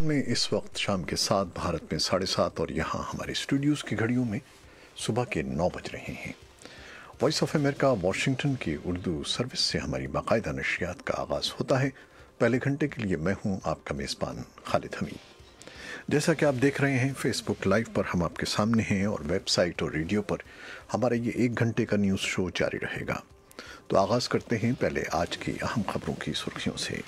में इस वक्त शाम के 7 भारत में 7:30 और यहाँ हमारे स्टूडियोज़ की घड़ियों में सुबह के 9 बज रहे हैं। वॉइस ऑफ अमेरिका वाशिंगटन की उर्दू सर्विस से हमारी बाकायदा नशरियात का आगाज़ होता है। पहले घंटे के लिए मैं हूँ आपका मेज़बान खालिद हमीद। जैसा कि आप देख रहे हैं फेसबुक लाइव पर हम आपके सामने हैं और वेबसाइट और रेडियो पर हमारा ये 1 घंटे का न्यूज़ शो जारी रहेगा। तो आगाज़ करते हैं पहले आज की अहम खबरों की सुर्खियों से।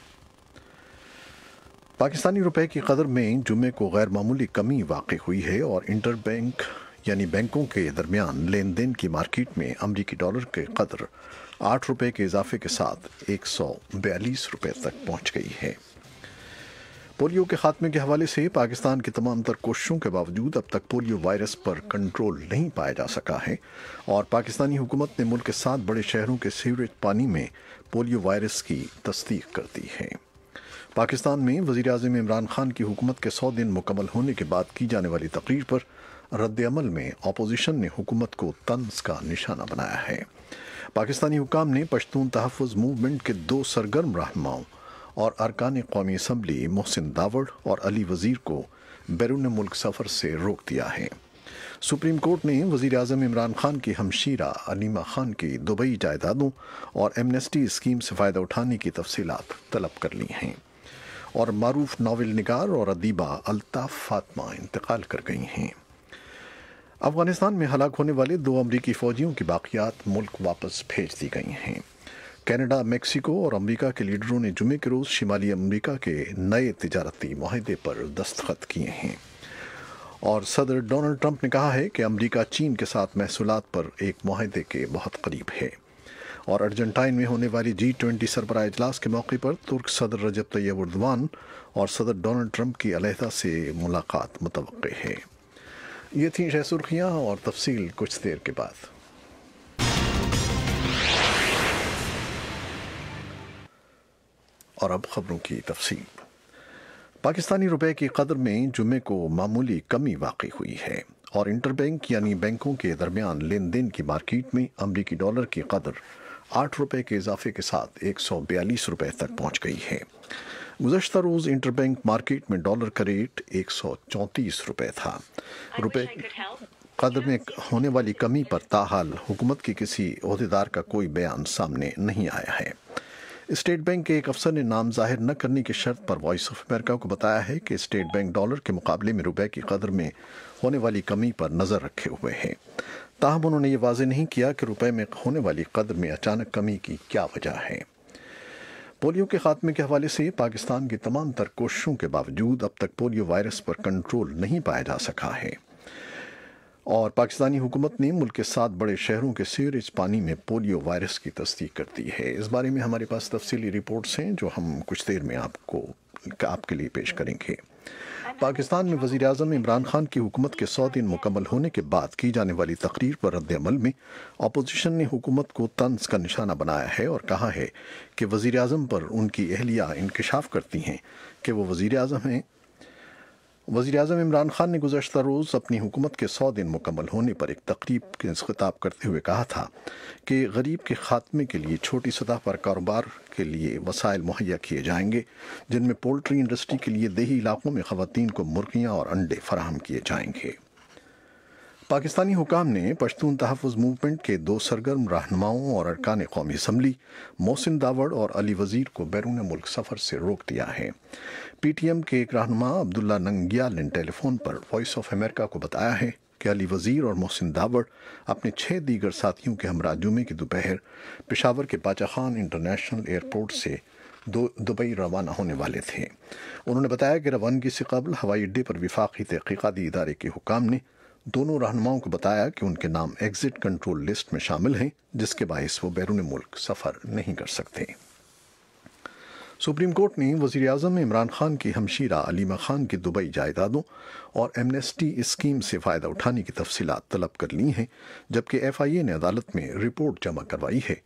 पाकिस्तानी रुपए की कदर में जुमे को गैर मामूली कमी वाक़ई हुई है और इंटरबैंक यानी बैंकों के दरमियान लेन देन की मार्केट में अमरीकी डॉलर के कदर 8 रुपए के इजाफे के साथ 142 रुपए तक पहुंच गई है। पोलियो के खात्मे के हवाले से पाकिस्तान की तमाम तर कोशिशों के बावजूद अब तक पोलियो वायरस पर कंट्रोल नहीं पाया जा सका है और पाकिस्तानी हुकूमत ने मुल्क के 7 बड़े शहरों के सीवरेज पानी में पोलियो वायरस की तस्दीक कर दी है। पाकिस्तान में वज़ीर-ए-आज़म इमरान खान की हुकूमत के 100 दिन मुकम्मल होने के बाद की जाने वाली तकरीर पर रद्द-ए-अमल में अपोजिशन ने हुकूमत को तंज का निशाना बनाया है। पाकिस्तानी हुकाम ने पश्तून तहफ़्फ़ुज़ मूवमेंट के 2 सरगर्म रहनुमाओं और अरकान कौमी असम्बली मोहसिन दावड़ और अली वज़ीर को बैरून मुल्क सफ़र से रोक दिया है। सुप्रीम कोर्ट ने वज़ीर-ए-आज़म इमरान खान की हमशीरा अलीमा खान की दुबई जायदादों और एमनेस्टी स्कीम से फ़ायदा उठाने की तफसीलात तलब कर ली हैं और मारूफ नावल निगार और अदीबा अल्ताफ़ फातिमा इंतकाल कर गई हैं। अफ़गानिस्तान में हलाक होने वाले 2 अमरीकी फ़ौजियों की बाक़ियात मुल्क वापस भेज दी गई हैं। कनाडा, मेक्सिको और अमरीका के लीडरों ने जुमे के रोज़ शिमाली अमरीका के नए तिजारती मुआहदे पर दस्तखत किए हैं और सदर डोनाल्ड ट्रंप ने कहा है कि अमरीका चीन के साथ महसूलात पर एक मुआहदे के बहुत करीब है और अर्जेंटाइन में होने वाली G20 सरबराह इजलास के मौके पर तुर्क सदर रजब तैयब एर्दोगान और सदर डोनाल्ड ट्रंप की अलहदा से मुलाकात मुतवक्के है। ये थी शह सुर्खियाँ और तफसील कुछ देर के बाद। और अब खबरों की तफसील। पाकिस्तानी रुपए की कदर में जुमे को मामूली कमी वाक़ई हुई है और इंटरबैंक यानी बैंकों के दरमियान लेन देन की मार्केट में अमरीकी डॉलर की कदर 8 रुपए के इजाफे के साथ 142 रुपए तक पहुंच गई है। गुज़श्ता रोज़ इंटरबैंक मार्केट में डॉलर का रेट 134 रुपए था। रुपए कदर में होने वाली कमी पर ताहाल हुकूमत के किसी ओहदेदार का कोई बयान सामने नहीं आया है। स्टेट बैंक के एक अफसर ने नाम जाहिर न करने की शर्त पर वॉइस ऑफ अमेरिका को बताया है कि स्टेट बैंक डॉलर के मुकाबले में रुपए की कदर में होने वाली कमी पर नज़र रखे हुए है। ताहम उन्होंने ये वाज़ेह नहीं किया कि रुपए में होने वाली कदर में अचानक कमी की क्या वजह है। पोलियो के खात्मे के हवाले से पाकिस्तान की तमाम तर कोशिशों के बावजूद अब तक पोलियो वायरस पर कंट्रोल नहीं पाया जा सका है और पाकिस्तानी हुकूमत ने मुल्क के 7 बड़े शहरों के सीवरेज पानी में पोलियो वायरस की तस्दीक कर दी है। इस बारे में हमारे पास तफसीली रिपोर्ट्स हैं जो हम कुछ देर में आपके लिए पेश करेंगे। पाकिस्तान में वज़ीर-ए-आज़म इमरान खान की हुकूमत के 100 दिन मुकम्मल होने के बाद की जाने वाली तकरीर पर रद्द-ए-अमल में अपोजिशन ने हुकूमत को तंज का निशाना बनाया है और कहा है कि वज़ीर-ए-आज़म पर उनकी अहलिया इंकशाफ करती हैं कि वो वज़ीर-ए-आज़म हैं। वज़ीर-ए-आज़म इमरान खान ने गुज़श्ता रोज़ अपनी हुकूमत के 100 दिन मुकम्मल होने पर एक तकरीब के खिताब करते हुए कहा था कि गरीब के खात्मे के लिए छोटी सतह पर कारोबार के लिए वसाइल मुहैया किए जाएंगे, जिनमें पोल्ट्री इंडस्ट्री के लिए देही इलाकों में ख़वातीन को मुर्गियाँ और अंडे फराहम किए जाएंगे। पाकिस्तानी हुकाम ने पश्तून तहफ़्फ़ुज़ मूवमेंट के 2 सरगर्म रहनुमाओं और अरकान कौमी असम्बली मोहसिन दावड़ और अली वज़ीर को बैरून मुल्क सफ़र से रोक दिया है। PTM के एक रहनुमा अब्दुल्ला नंगियाल ने टेलीफोन पर वॉइस ऑफ अमेरिका को बताया है कि अली वज़ीर और मोहसिन दावड़ अपने 6 दीगर साथियों के हमरा जुमे की दोपहर पेशावर के बाचा खान इंटरनेशनल एयरपोर्ट से दुबई रवाना होने वाले थे। उन्होंने बताया कि रवानगी से कबल हवाई अड्डे पर वफाकी तहक़ीक़ाती इदारे के हुकाम ने दोनों रहनुमाओं को बताया कि उनके नाम एग्जिट कंट्रोल लिस्ट में शामिल हैं, जिसके बायस वो बैरून मुल्क सफ़र नहीं कर सकते। सुप्रीम कोर्ट ने वज़ीर-ए-आज़म इमरान खान की हमशीरा अलीमा खान की दुबई जायदादों और एमनेस्टी स्कीम से फ़ायदा उठाने की तफसीलात तलब कर ली हैं, जबकि FIA ने अदालत में रिपोर्ट जमा करवाई है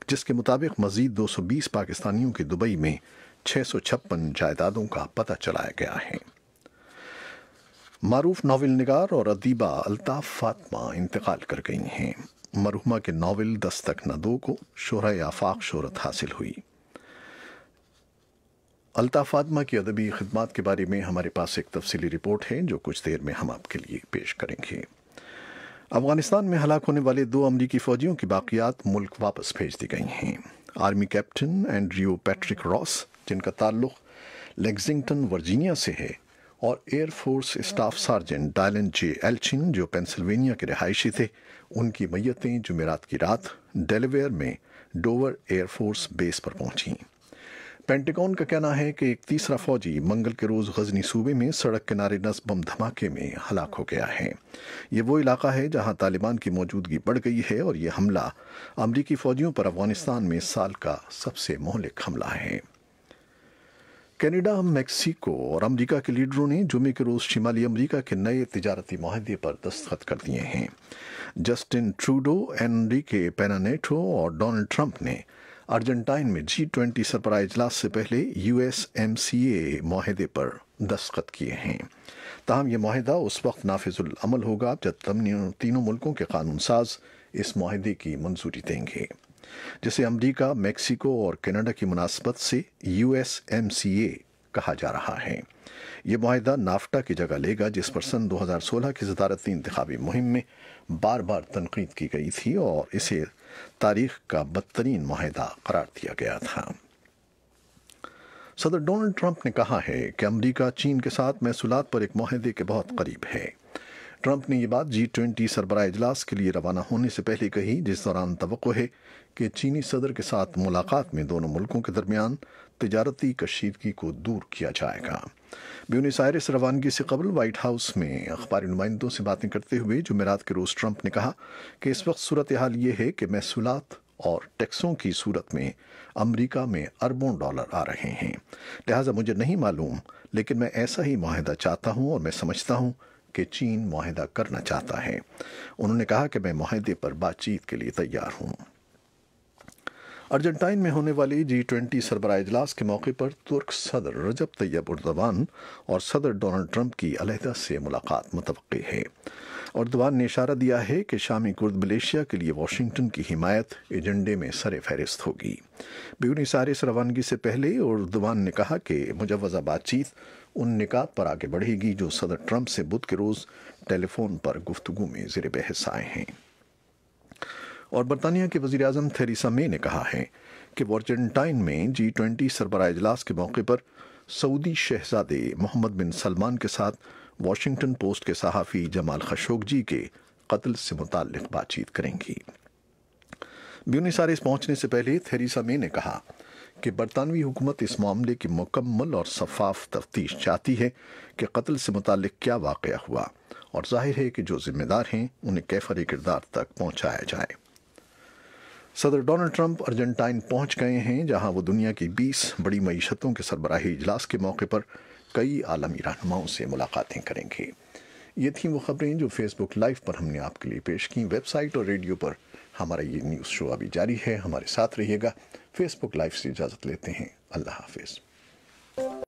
जिसके मुताबिक मज़ीद 220 पाकिस्तानियों की दुबई में 656 जायदादों का पता चलाया गया है। मारूफ नावल निगार और अदीबा अल्ताफ़ फातिमा इंतकाल कर गई हैं। मरहुमा के नावल दस्तक न दो को शोहरा आफाक शोहरत हासिल हुई। الطاف فاطمہ کی ادبی خدمات کے بارے میں ہمارے پاس ایک تفصیلی رپورٹ ہے جو کچھ دیر میں ہم آپ کے لیے پیش کریں گے۔ افغانستان میں ہلاک ہونے والے 2 امریکی فوجیوں کی باقیات ملک واپس بھیج دی گئی ہیں۔ آرمی کیپٹن اینڈریو پیٹرک راس، جن کا تعلق لیگزنگٹن ورجینیا سے ہے، اور air force staff sergeant Dylan جے ایلچن، جو پینسلوینیا کے رہائشی تھے، ان کی میتیں جمعرات کی رات ڈیلاویئر میں ڈوور ایئر فورس بیس پر پہنچیں۔ پینٹاگون کا کہنا ہے کہ ایک تیسرا فوجی منگل کے روز غزنی صوبے میں سڑک کنارے نصب بم دھماکے میں ہلاک ہو گیا ہے۔ یہ وہ علاقہ ہے جہاں طالبان کی موجودگی بڑھ گئی ہے، اور یہ حملہ امریکی فوجیوں پر افغانستان میں اس سال کا سب سے مہلک حملہ ہے۔ کینیڈا، میکسیکو اور امریکہ کے لیڈروں نے جمعے کے روز شمالی امریکہ کے نئے تجارتی معاہدے پر دستخط کر دیے ہیں۔ جسٹن ٹروڈو، انریکے پینا نیٹو اور ڈونلڈ ٹرمپ نے ارجنٹائن میں G20 سربراہ اجلاس سے پہلے USMCA معاہدے پر دستخط کیے ہیں۔ تاہم یہ معاہدہ اس وقت نافذ العمل ہوگا جب تینوں ملکوں کے قانون ساز اس معاہدے کی منظوری دیں گے، جسے امریکہ، میکسیکو اور کینیڈا کی مناسبت سے USMCA کہا جا رہا ہے۔ یہ معاہدہ نافٹا کی جگہ لے گا، جس پر سن 2016 کی صدارتی انتخابی مہم میں بار بار تنقید کی گئی تھی اور اسے تاریخ کا بدترین معاہدہ قرار دیا گیا تھا۔ صدر ڈونلڈ ٹرمپ نے کہا ہے کہ امریکہ چین کے ساتھ محصولات پر ایک معاہدے کے بہت قریب ہے۔ ٹرمپ نے یہ بات G20 سربراہ اجلاس کے لیے روانہ ہونے سے پہلے کہی، جس دوران توقع ہے کہ چینی صدر کے ساتھ ملاقات میں دونوں ملکوں کے درمیان تجارتی کشیدگی کو دور کیا جائے گا۔ بیونس آئرس روانگی سے قبل وائٹ ہاؤس میں اخباری نمائندوں سے باتیں کرتے ہوئے جمعرات کے روز ٹرمپ نے کہا کہ اس وقت صورتحال یہ ہے کہ محصولات اور ٹیکسوں کی صورت میں امریکہ میں اربوں ڈالر آ رہے ہیں، لہٰذا مجھے نہیں معلوم، لیکن میں ایسا ہی معاہدہ چاہتا ہوں اور میں سمجھتا ہوں کہ چین معاہدہ کرنا چاہتا ہے۔ انہوں نے کہا کہ میں معاہدے پر بات چیت کے لیے تیار ہوں۔ ارجنٹائن میں ہونے والی G20 سربراہ اجلاس کے موقع پر ترک صدر رجب طیب اردوان اور صدر ڈونلڈ ٹرمپ کی علیحدہ سے ملاقات متوقع ہے۔ اردوان نے اشارہ دیا ہے کہ شامی کرد ملیشیا کے لیے واشنگٹن کی حمایت ایجنڈے میں سر فہرست ہوگی۔ بیونس آئرس روانگی سے پہلے اردوان نے کہا کہ مجوزہ بات چیت ان نکات پر آگے بڑھے گی جو صدر ٹرمپ سے بدھ کے روز ٹیلی فون پر گفتگو میں زیر بحث آئے ہیں۔ اور برطانیہ کے وزیر اعظم تھیریسا مے نے کہا ہے کہ وہ ارجنٹائن میں G20 سربراہ اجلاس کے موقع پر سعودی شہزادے محمد بن سلمان کے ساتھ واشنگٹن پوسٹ کے صحافی جمال خشوگی کے قتل سے متعلق بات چیت کریں گی۔ بیونس آئرس پہنچنے سے پہلے تھیریسا مے نے کہا کہ برطانوی حکومت اس معاملے کی مکمل اور شفاف تفتیش چاہتی ہے کہ قتل سے متعلق کیا واقعہ ہوا، اور ظاہر ہے کہ جو ذمہ دار ہیں انہیں کیفر کردار تک پہنچایا جائے۔ صدر ڈونلڈ ٹرمپ ارجنٹائن پہنچ گئے ہیں، جہاں وہ دنیا کی 20 بڑی معیشتوں کے سربراہی اجلاس کے موقع پر کئی عالمی رہنماؤں سے ملاقاتیں کریں گے۔ یہ تھیں وہ خبریں جو فیس بک لائیو پر ہم نے آپ کے لیے پیش کیں۔ ویب سائٹ اور ریڈیو پر ہمارا یہ نیوز شو ابھی جاری ہے، ہمارے ساتھ رہیے گا۔ فیس بک لائیو سے اجازت لیتے ہیں، اللہ حافظ۔